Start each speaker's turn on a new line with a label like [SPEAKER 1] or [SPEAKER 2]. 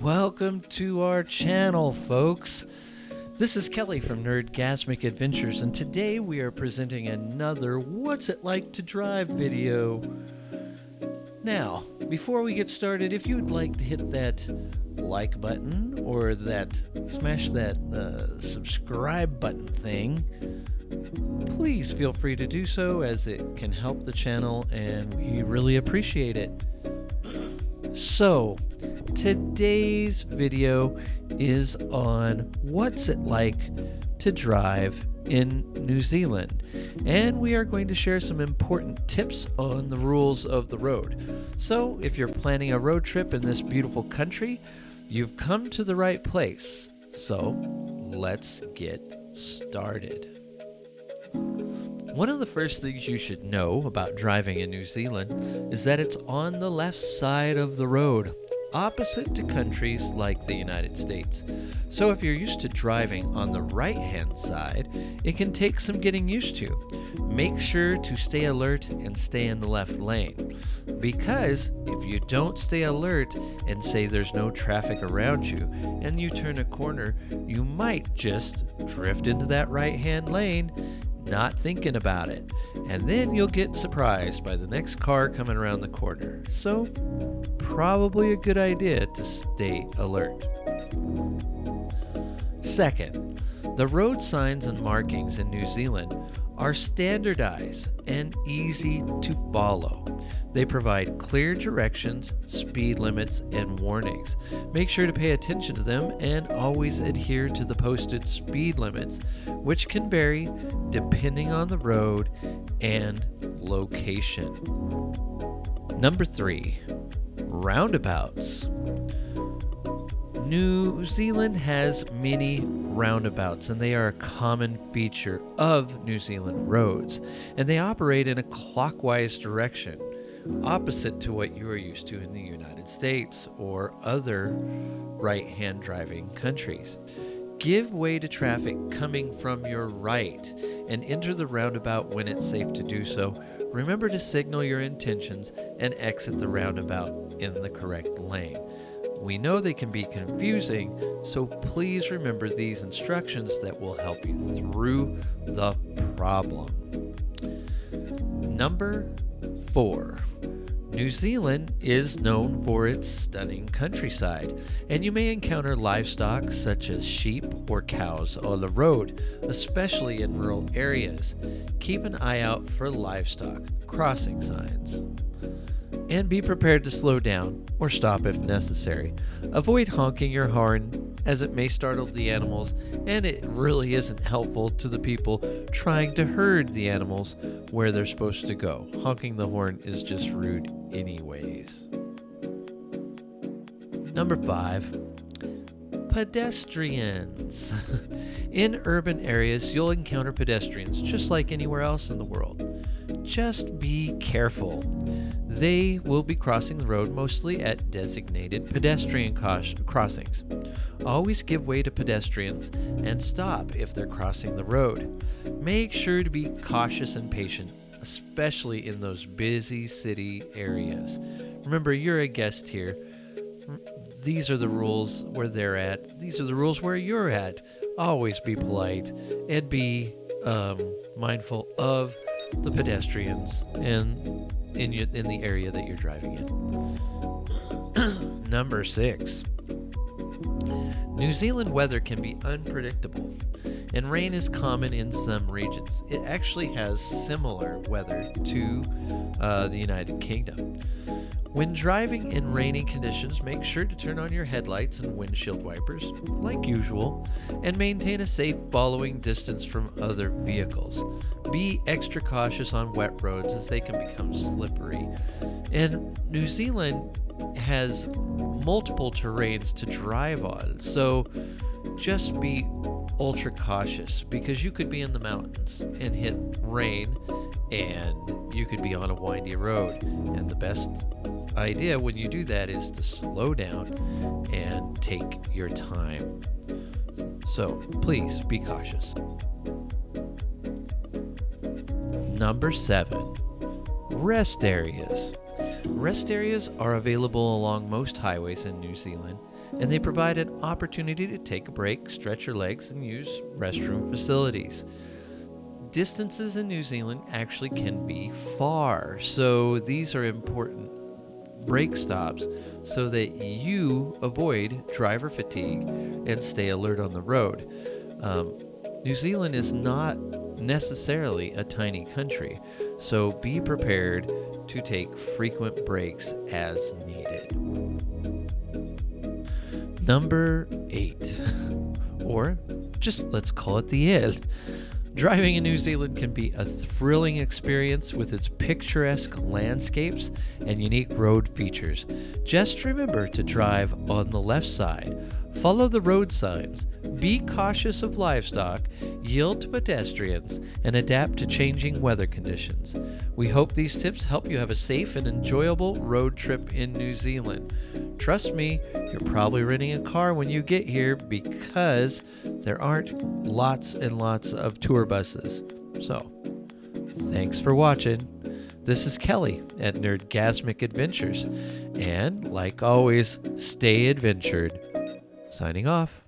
[SPEAKER 1] Welcome to our channel, folks. This is Kelly from Nerdgasmic Adventures, and today we are presenting another What's It Like to Drive video. Now, before we get started, if you'd like to hit that like button or smash that subscribe button thing, please feel free to do so, as it can help the channel and we really appreciate it. So, today's video is on what's it like to drive in New Zealand, and we are going to share some important tips on the rules of the road. So if you're planning a road trip in this beautiful country, you've come to the right place. So let's get started. One of the first things you should know about driving in New Zealand is that it's on the left side of the road, opposite to countries like the United States. So if you're used to driving on the right-hand side, it can take some getting used to. Make sure to stay alert and stay in the left lane, because if you don't stay alert and say there's no traffic around you and you turn a corner, you might just drift into that right-hand lane, not thinking about it, and then you'll get surprised by the next car coming around the corner. So probably a good idea to stay alert. Second, the road signs and markings in New Zealand are standardized and easy to follow. They provide clear directions, speed limits, and warnings. Make sure to pay attention to them and always adhere to the posted speed limits, which can vary depending on the road and location. Number 3, roundabouts. New Zealand has many roundabouts, and they are a common feature of New Zealand roads, and they operate in a clockwise direction, opposite to what you are used to in the United States or other right-hand driving countries. Give way to traffic coming from your right and enter the roundabout when it's safe to do so. Remember to signal your intentions and exit the roundabout in the correct lane. We know they can be confusing, so please remember these instructions that will help you through the problem. Number 4. New Zealand is known for its stunning countryside, and you may encounter livestock such as sheep or cows on the road, especially in rural areas. Keep an eye out for livestock crossing signs. And be prepared to slow down or stop if necessary. Avoid honking your horn, as it may startle the animals, and it really isn't helpful to the people trying to herd the animals where they're supposed to go. Honking the horn is just rude anyways. Number 5, pedestrians. In urban areas, you'll encounter pedestrians just like anywhere else in the world. Just be careful. They will be crossing the road mostly at designated pedestrian crossings. Always give way to pedestrians and stop if they're crossing the road. Make sure to be cautious and patient, especially in those busy city areas. Remember, you're a guest here. These are the rules where they're at. These are the rules where you're at. Always be polite and be mindful of the pedestrians and in the area that you're driving in. Number 6. New Zealand weather can be unpredictable, and rain is common in some regions. It actually has similar weather to the United Kingdom. When driving in rainy conditions, make sure to turn on your headlights and windshield wipers, like usual, and maintain a safe following distance from other vehicles. Be extra cautious on wet roads, as they can become slippery. And New Zealand has multiple terrains to drive on, so just be ultra cautious, because you could be in the mountains and hit rain, and you could be on a windy road. And the best idea when you do that is to slow down and take your time. So please be cautious. Number 7, rest areas. Rest areas are available along most highways in New Zealand, and they provide an opportunity to take a break, stretch your legs, and use restroom facilities. Distances in New Zealand actually can be far, so these are important break stops so that you avoid driver fatigue and stay alert on the road. New Zealand is not necessarily a tiny country, so be prepared to take frequent breaks as needed. Number 8, or just let's call it the end. Driving in New Zealand can be a thrilling experience with its picturesque landscapes and unique road features. Just remember to drive on the left side, follow the road signs, be cautious of livestock, yield to pedestrians, and adapt to changing weather conditions. We hope these tips help you have a safe and enjoyable road trip in New Zealand. Trust me, you're probably renting a car when you get here because there aren't lots and lots of tour buses. So, thanks for watching. This is Kelly at Nerdgasmic Adventures, and like always, stay adventured. Signing off.